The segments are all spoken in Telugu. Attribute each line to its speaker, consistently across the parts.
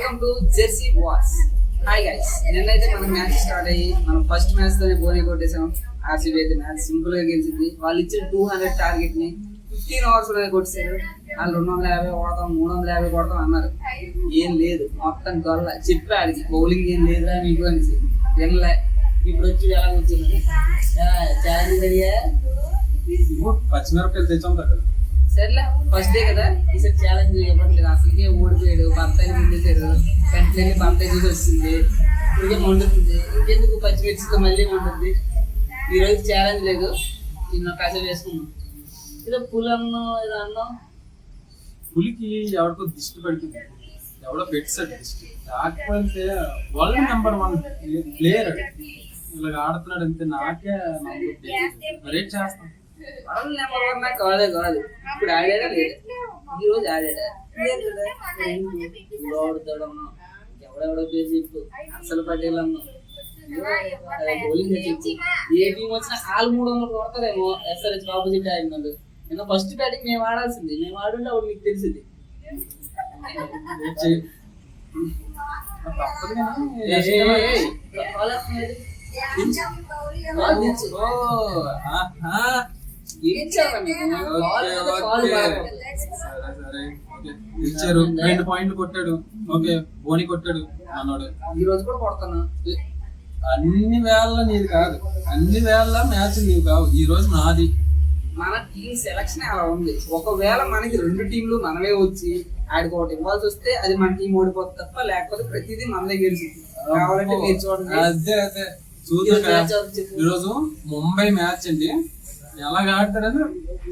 Speaker 1: Welcome to Jersey wars. Hi guys, నిన్నైతే మనం మ్యాచ్ స్టార్ట్ అయ్యి మనం ఫస్ట్ మ్యాచ్ తోనే బోని కొట్టేసాం. ఆర్సీబీ అయితే మ్యాచ్ సింపుల్ గా గెలిచింది. వాళ్ళు ఇచ్చిన 200 టార్గెట్ ని 15 అవర్స్ లోనే కొట్టేశారు. వాళ్ళు 250 కొడతాం 350 కొడతాం అన్నారు. ఏం లేదు, మొత్తం గొల్ల చెప్పాడికి బౌలింగ్ ఏం లేదురా మీకు అనేసి వినలే. ఇప్పుడు వచ్చి ఎలా వచ్చింది ఛాలెంజ్ అడిగా
Speaker 2: పచ్చిమిరపకాయలు తెచ్చాం కదా.
Speaker 1: సర్లే ఫస్ట్ డే కదా, ఈసారి ఛాలెంజ్ ఇవ్వట్లేదు. అసలుకే ఓడిపోయాడు, బత్తాయి ముందేశారు. కంటిన్యూ బత్తాయి చూసి వస్తుంది, ఇంకేం వండుతుంది. ఇంకెందుకు పచ్చిమిర్చితో మళ్ళీ ఉంటుంది. ఈ రోజు ఛాలెంజ్ లేదు, నిన్న కాసేపు వేసుకున్నాం. ఏదో పులి అన్నం ఏదో అన్నం.
Speaker 2: పులికి ఎవరికో దిష్టి పడుతుంది, ఎవడో పెట్టాడు దిష్టి. కాకపోతే వరల్డ్ నెంబర్ 1 ప్లేయర్ ఇలా ఆడుతున్నాడు అంతే. నాకే రేట్ చేస్తాం.
Speaker 1: వాళ్ళు నెంబర్ 1 కాదే కాదు. ఇప్పుడు ఆడాడా లేదు, ఈ రోజు ఆడాడా ఓడుతాడమ్మా. ఎవడెవడో పేరు చెప్పు, అసలు పటేల్ అన్నా బౌలింగ్ చెప్పు. ఏ టీం వచ్చినా వాళ్ళు 300 కొడతారేమో. SRH opposite ఆడినాడు. నిన్న ఫస్ట్ బ్యాటింగ్ మేము ఆడాల్సింది, మేము ఆడుంటే అప్పుడు మీకు తెలిసింది.
Speaker 2: ఇచ్చారు 2 పాయింట్లు కొట్టాడు. ఓకే, బోని కొట్టాడు అన్నాడు.
Speaker 1: ఈ రోజు కూడా కొడతాను.
Speaker 2: అన్ని వేళ నీది కాదు, అన్ని వేళ మ్యాచ్ నీవు కావు. ఈ రోజు నాది.
Speaker 1: మన టీం సెలక్షన్ అలా ఉంది. ఒకవేళ మనకి 2 టీంలు మనమే వచ్చి ఆడుకోవటం ఇవ్వాల్సి వస్తే అది మన టీం ఓడిపోతుంది తప్ప, లేకపోతే ప్రతిదీ మనదే గెలిచింది. కావాలంటే మీరు చూడండి.
Speaker 2: అదే అదే చూద్దాం. ఈరోజు ముంబై మ్యాచ్ అండి, ఎలాగ ఆడతారని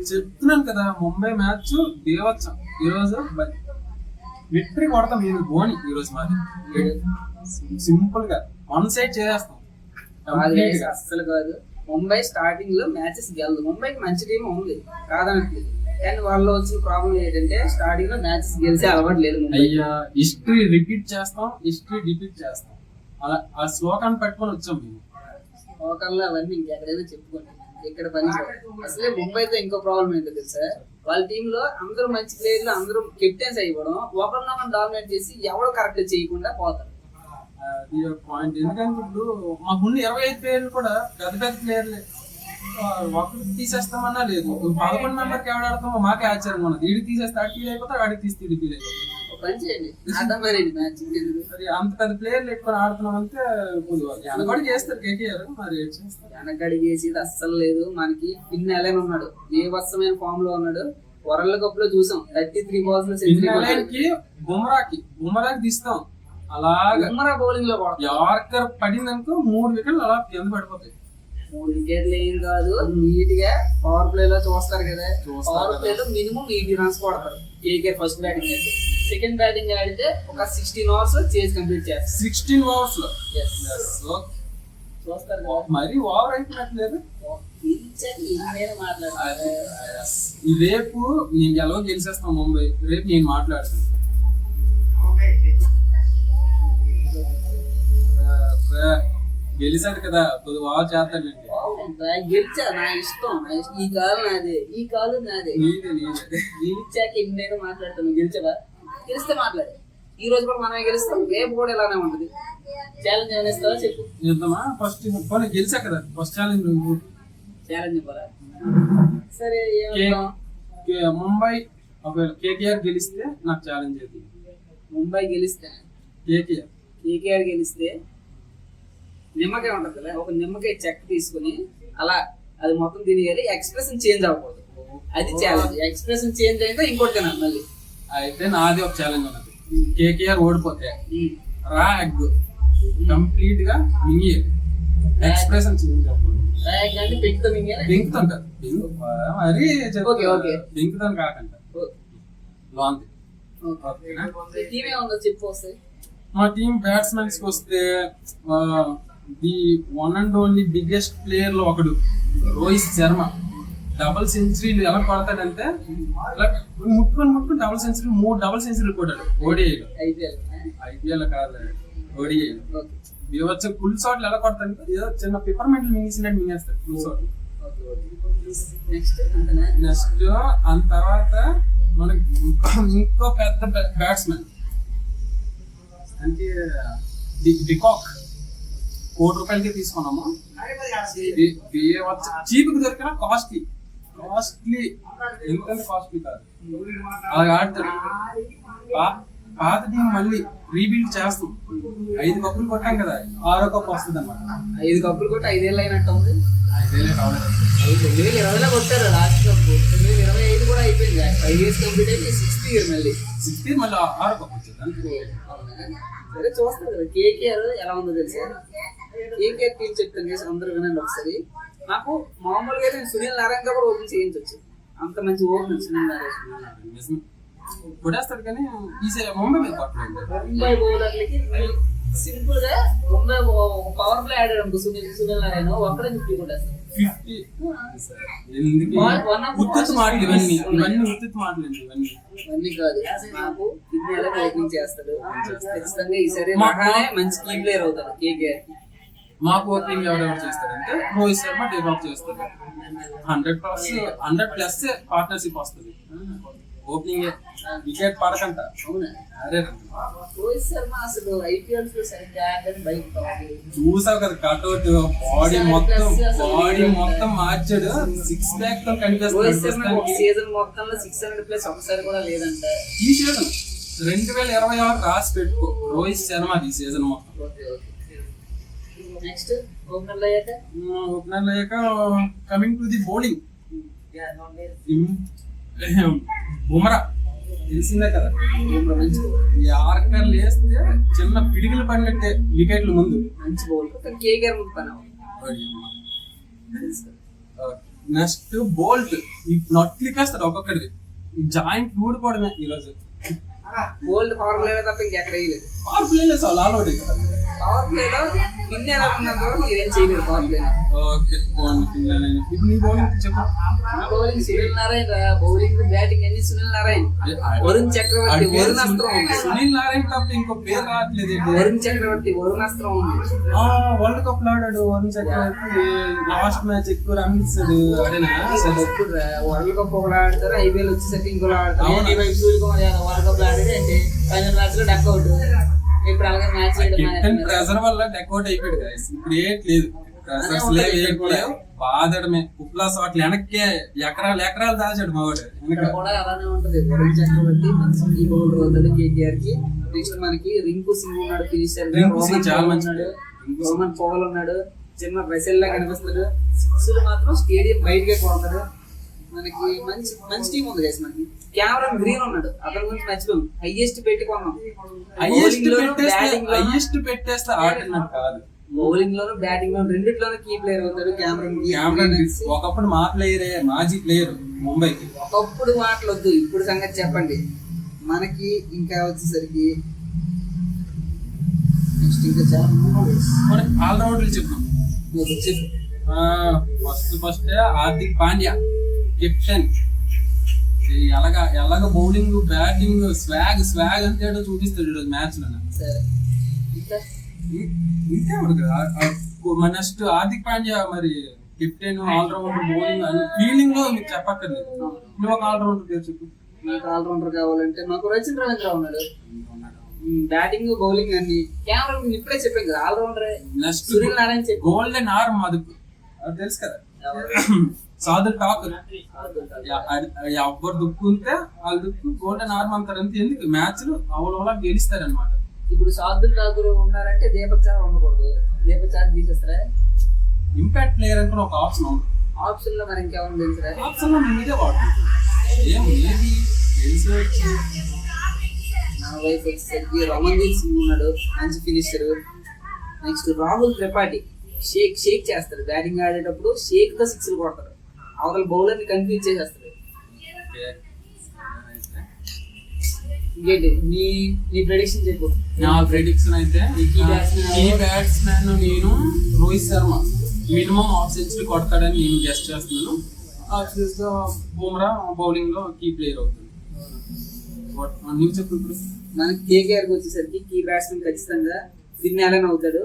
Speaker 2: చెప్తున్నాను కదా. ముంబై మ్యాచ్ దేవచ్చం. ఈరోజు విక్టరీ కొడతాం. మీరు ధోని ఈరోజు మాది సింపుల్ గా 1 సైడ్ చేసేస్తాం.
Speaker 1: అస్సలు కాదు. ముంబై స్టార్టింగ్ లో మ్యాచెస్ గెలదు. ముంబైకి మంచి టీం ఉంది కాదనట్లేదు, కానీ వాళ్ళు వచ్చిన ప్రాబ్లం ఏంటంటే స్టార్టింగ్ లో మ్యాచెస్ గెలిచే అలవాటు లేదు.
Speaker 2: అయ్యా, హిస్టరీ రిపీట్ చేస్తాం, హిస్టరీ రిపీట్ చేస్తాం. అలా ఆ శ్లోకాన్ని పెట్టుకొని వచ్చాం మేము.
Speaker 1: శ్లోకాల్లో అవన్నీ ఇంకెక్కడైనా చెప్పుకోండి, ఇక్కడ పని. అసలే ముంబైతో ఇంకో ప్రాబ్లం ఏంటో తెలుసా, వాళ్ళ టీమ్ లో అందరూ మంచి ప్లేయర్లు, అందరూ కెప్టెన్స్ అయిపోవడం, ఒకరినొకరు డామినేట్ చేసి ఎవరు కరెక్ట్ చేయకుండా పోతారు.
Speaker 2: అది పాయింట్. ఎందుకంటే ఇప్పుడు మాకున్న 25 ప్లేయర్లు కూడా పెద్ద పెద్ద ప్లేయర్లే. ఒకరు తీసేస్తామన్నా లేదు. 11 మెంబర్కి ఎవడు ఆడతామో మాకే ఆశ్చర్యంగా ఉన్నది. వీడికి తీసేస్తే అటు ఫీల్ అయిపోతాడు, వాడికి తీస్తే ఇది ఫీల్ అయిపోతాడు.
Speaker 1: పని చేయండి, అర్థమైంది మ్యాచ్.
Speaker 2: మరి అంత పెద్ద ప్లేయర్లు ఎక్కువ ఆడుతున్నాం అంటే వెనకడి చేస్తారు కేకేఆర్. మరి
Speaker 1: వెనకడి చేసేది అస్సలు లేదు. మనకి పిన్ ఎలెన్ ఉన్నాడు, ఏ వర్షమైన ఫామ్ లో ఉన్నాడు. వరల్డ్ కప్ లో చూసాం 33 balls లో సెంచరీ.
Speaker 2: బుమ్రాకి తీస్తాం. అలాగా
Speaker 1: బుమ్రా బౌలింగ్ లో
Speaker 2: యార్కర్ పడిందనుకో 3 వికెట్లు అలా కింద పడిపోతాయి.
Speaker 1: 3 వికెట్లు ఏం కాదు, నీట్ గా పవర్ ప్లే లో చూస్తారు కదా. పవర్ ప్లే లో మినిమం 80 runs కొడతారు. కేకేఆర్ ఫస్ట్ బ్యాటింగ్ అయితే, సెకండ్ బ్యాటింగ్ ఆడితే ఒక 16 overs లో చేసి కంప్లీట్ చేస్తారు.
Speaker 2: 16 overs లో
Speaker 1: చూస్తారు.
Speaker 2: మరి ఓవర్ అయిపోయినట్లేదు. రేపు నేను ఎలా గెలిచేస్తాను ముంబై. రేపు నేను మాట్లాడతాను. గెలిచాడు కదా, కొద్ది ఓవర్ చేస్తాడండి.
Speaker 1: గెలిచా, నా ఇష్టం. ఈ కాలు నాదే, ఈ కాలు నాదే. గెలిచాక ఎన్నైనా మాట్లాడతాను. గెలిచావా? గెలిస్తే మాట్లాడే. ఈ రోజు కూడా మనమే గెలుస్తాం, రేపు కూడా ఇలానే ఉంటది. ఛాలెంజ్ ఏమైనా ఇస్తావా చెప్పు.
Speaker 2: చేద్దామా? ఫస్ట్ గెలిచా కదా, ఫస్ట్ ఛాలెంజ్
Speaker 1: ఛాలెంజ్ ఇవ్వరా? సరే,
Speaker 2: ముంబై ఒకవేళ కేకేఆర్ గెలిస్తే నాకు ఛాలెంజ్ అవుతుంది.
Speaker 1: ముంబై గెలిస్తే కేకేఆర్ గెలిస్తే నిమ్మకాయ ఉంటుంది కదా, ఒక నిమ్మకాయ చెక్క తీసుకుని అలా అది మొత్తం తినేయాలి. ఎక్స్ప్రెషన్ చేంజ్ అవ్వకూడదు, అది ఛాలెంజ్. ఎక్స్ప్రెషన్ చేంజ్ అయితే ఇంకోటి తినాలి మళ్ళీ.
Speaker 2: అయితే నాది ఒక ఛాలెంజ్ ఉన్నది. కేకేఆర్ ఓడిపోతే రా ఎగ్ కంప్లీట్ గా మింగేయాలి. ఎక్స్ప్రెషన్ చేంజ్ అవ్వకూడదు. పెంకుతాను మరి పెంకుతాను కాకుండా మా టీం బ్యాట్స్మెన్స్ వస్తే the 1 and only biggest player లో ఒకడు రోహిత్ శర్మ. డబుల్ సెంచరీలు ఎలా కొడతాడంటే ముట్టుకొని డబుల్ సెంచరీ 3 డబుల్ సెంచరీలు కొట్టాడు ఓడిఐలో. ఐపీఎల్ కాదు, ఓడిఐలో. వచ్చే ఫుల్ షాట్లు ఎలా కొడతాడు, ఏదో చిన్న పిపర్మెంట్లు మింగేసినట్టు మింగేస్తాడు ఫుల్ షాట్. నెక్స్ట్ ఆ తర్వాత మనకి ఇంకో పెద్ద బ్యాట్స్మెన్ అంటే డికాక్ ₹1,00,000కి తీసుకున్నాము. చీప్ కి దొరికిన కాస్ట్లీ ఎంత కాస్ట్లీ కాదు, అలా ఆడతాడు. పాత టీం మళ్ళీ రీబిల్డ్ చేస్తాం. 5 కప్పులు కొట్టాం కదా, 6వ కప్పు వస్తుంది అన్నమాట.
Speaker 1: 5 కప్పులు కొట్టి 5 ఏళ్ళు అయినట్టు ఉంది.
Speaker 2: 5 ఏళ్ళే రావలేదు.
Speaker 1: 2020లో కొట్టారు లాస్ట్ కప్పు. 2025 కూడా అయిపోయింది. 5 ఇయర్స్ కంప్లీట్ అయితే 6th ఇయర్ మళ్ళీ
Speaker 2: 6వ కప్పు వచ్చింది.
Speaker 1: సరే చూస్తారు కదా కేకేఆర్ ఎలా ఉందో తెలుసా? కేకేఆర్ టీం చెప్తాను చేసి అందరూ వినండి ఒకసారి. నాకు మామూలుగా నేను సునీల్ నారాయణతో కూడా ఓపెన్ చేయించవచ్చు, అంత మంచి ఓపెన్ సునీల్ నారాయణ
Speaker 2: కొట్టేస్తాడు. కానీ ఈసారి ముంబై మీద కొట్టలేదు.
Speaker 1: ముంబై బౌలర్లకి సింపుల్ గా ముంబై పవర్ ప్లే ఆడాడు అనుకో సునీల్ నారాయణ ఒక్కడే 50 కొట్టేస్తాడు.
Speaker 2: 50 ఉత్తుత్ మాటలు ఇవన్నీ ఉత్తుత్ మాటలండి.
Speaker 1: ఇవన్నీ కాదు, నాకు కిడ్నీలో ఓపెనింగ్ చేస్తాడు ఖచ్చితంగా. ఈసారి మంచి కీ ప్లేయర్ అవుతాడు కేకేఆర్.
Speaker 2: మాకు ఓపెనింగ్ ఎవరెవరు చేస్తాడంటే రోహిత్ శర్మ టేక్ ఆఫ్ చేస్తాడు. 100+ పార్ట్నర్షిప్ వస్తుంది. ఓపెనింగ్ వికెట్ పడకంట. అరే
Speaker 1: రోహిత్ శర్మ అసలు ఐపీఎల్ లో సరిగ్గా ఆడని బయట
Speaker 2: చూసావు కదా, కట్అవుట్ బాడీ మొత్తం మార్చాడు. 6 ప్యాక్ తో కనిపిస్తుంది.
Speaker 1: సీజన్ మొత్తంలో 600+ ఒకసారి కూడా లేదంట.
Speaker 2: ఈ సీజన్ 2026 రాసి పెట్టుకో రోహిత్ శర్మ ఈ సీజన్ మొత్తం.
Speaker 1: నెక్స్ట్ ఓపెనర్ అయ్యాక
Speaker 2: coming to the bowling, Bumrah తెలిసిందే కదా. యార్కర్లు వేస్తే చిన్న పిడికిలు పడినట్టే వికెట్లు ముందు.
Speaker 1: మంచి బౌలర్ కేకేఆర్ ముందు పని.
Speaker 2: నెక్స్ట్ బోల్ట్ నట్లికేస్తాడు ఒక్కొక్కడికి. జాయింట్ ఊడిపోవడమే ఈరోజు.
Speaker 1: బోల్ట్ పవర్ ప్లే తప్ప ఇంకెక్కడ వేయలేదు.
Speaker 2: పవర్ ప్లేలో చాలా ఆల్అౌట్
Speaker 1: పవర్ ప్లేలో పిన్ ఎలా ఉన్నదో మీరేం చేయలేదు. పవర్ ప్లే
Speaker 2: ఇప్పుడు నీ బౌలింగ్ చెప్పు.
Speaker 1: Bowling Sunil Narayana, bowling batting అన్ని సునీల్ నారాయణ. వరుణ్ చక్రవర్తి వరుణాస్త్రం ఉంది.
Speaker 2: సునీల్ నారాయణ తప్ప ఇంకో పేరు రావట్లేదు.
Speaker 1: వరుణ్ చక్రవర్తి వరుణాస్త్రం ఉంది.
Speaker 2: వరల్డ్ కప్ లో ఆడాడు వరుణ్ చక్రవర్తి. లాస్ట్ మ్యాచ్ ఎక్కువ రన్ ఇస్తాడు.
Speaker 1: వరల్డ్ కప్ ఒకటి ఆడతారు, ఐపీఎల్ వచ్చేసరికి ఇంకోలా ఆడతారు. సూర్యకుమార్ యాదవ్ వరల్డ్ కప్ లో ఆడాడు అంటే ఫైనల్ మ్యాచ్ లో డక్అవుట్. ఇప్పుడు అలాగే మ్యాచ్
Speaker 2: ప్రెజర్ వల్ల డక్అవుట్ అయిపోయాడు. ఇప్పుడు లేదు, బాధడమే. కుప్లా షాట్లు వెనక్కి ఎకరాలు దాచాడు మావాడు.
Speaker 1: కూడా అలానే ఉంటది. వరుణ్ చక్రవర్తి మంచి బౌలర్ అవుతాడు కేకేఆర్ కి. నెక్స్ట్ మనకి రింకు సింగ్ ఉన్నాడు ఫినిషర్.
Speaker 2: చాలా మంచి
Speaker 1: రోమన్ పోవల్ ఉన్నాడు, చిన్న వెసెల్ లా కనిపిస్తాడు. సిక్స్లు మాత్రం స్టేడియం బయటకే కొడతాడు. మనకి మంచి టీం ఉంది గైస్. మనకి కెమెరాన్ గ్రీన్ ఉన్నాడు, అతని గురించి మర్చిపోయాం. హైయెస్ట్ పెట్టి కొన్నాం.
Speaker 2: హైయెస్ట్ పెట్టేస్తే ఆడినట్టు కాదు.
Speaker 1: బౌలింగ్ లోను బ్యాటింగ్ లోను రెండిట్లోనూ కీ ప్లేయర్ అవుతాడు కెమెరాన్.
Speaker 2: ఒకప్పుడు మా ప్లేయరే, మాజీ ప్లేయర్ ముంబైకి.
Speaker 1: ఒకప్పుడు మాటలొద్దు, ఇప్పుడు సంగతి చెప్పండి. మనకి ఇంకా వచ్చేసరికి నెక్స్ట్ ఇంకా చాలా
Speaker 2: ఆల్రౌండర్లు చెప్పాం. First Hardik Pandya captain. ఎలాగ బౌలింగ్ బ్యాటింగ్ స్వాగ్ అంతేటో చూపిస్తాడు ఈరోజు మ్యాచ్ లో. ఇంతే మన నెక్స్ట్ హార్దిక్ పాండ్యా మరి కెప్టెన్, ఆల్రౌండర్, బౌలింగ్ ఫీల్డింగ్ లో మీకు చెప్పక్కర్లేదు. నువ్వు ఒక ఆల్రౌండర్ పేరు చెప్పు.
Speaker 1: నాకు ఆల్రౌండర్ కావాలంటే నాకు రచిన్ రవీంద్ర ఉన్నాడు. బ్యాటింగ్ బౌలింగ్ అన్ని కెమెరా ఇప్పుడే చెప్పాను కదా. ఆల్రౌండర్
Speaker 2: నెక్స్ట్
Speaker 1: సునీల్ నారాయణ చెప్పి
Speaker 2: గోల్డెన్ ఆర్మ్ అది తెలుసు కదా. సాధు ఠాకూర్ ఎవరు దుక్కుంటే వాళ్ళు దుక్కు గోల్డెన్ ఆర్మ్ అంటారు. అంతే. ఎందుకు మ్యాచ్లు అవలా గెలుస్తారనమాట.
Speaker 1: ఇప్పుడు సాధు ఠాకూర్ ఉన్నారంటే దీపక్ చార్ ఉండకూడదు. దీపక్ చార్ తీసేస్తారా?
Speaker 2: ఇంపాక్ట్ ప్లేయర్ అంటే ఒక ఆప్షన్ ఉంది.
Speaker 1: ఆప్షన్ లో మరి ఇంకేమన్నా తెలుసా?
Speaker 2: ఆప్షన్ లో మీదే వాడుతుంది. ఏది తెలిసి
Speaker 1: నా వైఫ్ వచ్చేసరికి రమన్దీప్ సింగ్ ఉన్నాడు, మంచి ఫినిషర్. నెక్స్ట్ రాహుల్ త్రిపాఠి షేక్ చేస్తాడు. బ్యాటింగ్ ఆడేటప్పుడు షేక్ తో 6లు కొడతాడు. అవతల బౌలర్ ని కన్ఫ్యూజ్ చేసేస్తాడు. ఇంకేంటి నీ ప్రెడిక్షన్ చెప్పు.
Speaker 2: నా ప్రెడిక్షన్ అయితే ఈ బ్యాట్స్మెన్ నేను Rohit Sharma minimum half century కొడతాడని నేను గెస్ట్ చేస్తున్నాను. ఆబ్వియస్ గా బుమ్రా బౌలింగ్ లో కీ ప్లేయర్ అవుతుంది. నువ్వు చెప్పు. ఇప్పుడు
Speaker 1: మనకి కేకేఆర్ వచ్చేసరికి కీ బ్యాట్స్మెన్ ఖచ్చితంగా ఫిన్ అలెన్ అవుతాడు.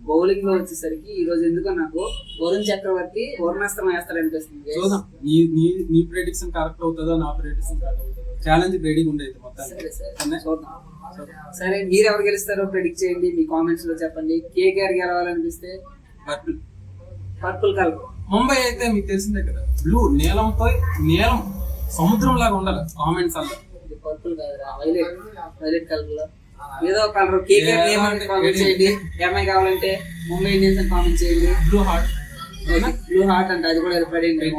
Speaker 1: బౌలింగ్ లో వచ్చేసరికి ఈ రోజు ఎందుకో నాకు వరుణ్ చక్రవర్తి వరుణాస్త్రం వేస్తాడనిపిస్తుంది.
Speaker 2: చూద్దాం నీ ప్రెడిక్షన్ కరెక్ట్ అవుతుందో నా ప్రెడిక్షన్ కరెక్ట్ అవుతుందో. ఛాలెంజ్ రెడీగా ఉండేది మొత్తం.
Speaker 1: సరే చూద్దాం. సరే, మీరు ఎవరు గెలుస్తారో ప్రెడిక్ట్ చేయండి, మీ కామెంట్స్ లో చెప్పండి. కేకేఆర్ గెలవాలనిపిస్తే
Speaker 2: పర్పుల్.
Speaker 1: Purple colour.
Speaker 2: ముంబై అయితే మీకు తెలిసిందే కదా, బ్లూ నీలంతో, నీలం సముద్రం లాగా ఉండాలి కామెంట్స్ అలా.
Speaker 1: ఇది పర్పుల్ కాదురా, వైలెట్. వైలెట్ కలర్ లో ఏదో కలర్. కేకేఆర్ ఏమని కామెంట్ చేయండి. ఎంఐ కావాలంటే ముంబై ఇండియన్స్ అని కామెంట్ చేయండి.
Speaker 2: Blue heart.
Speaker 1: బ్లూ హార్ట్ అంటే అది కూడా పడింది.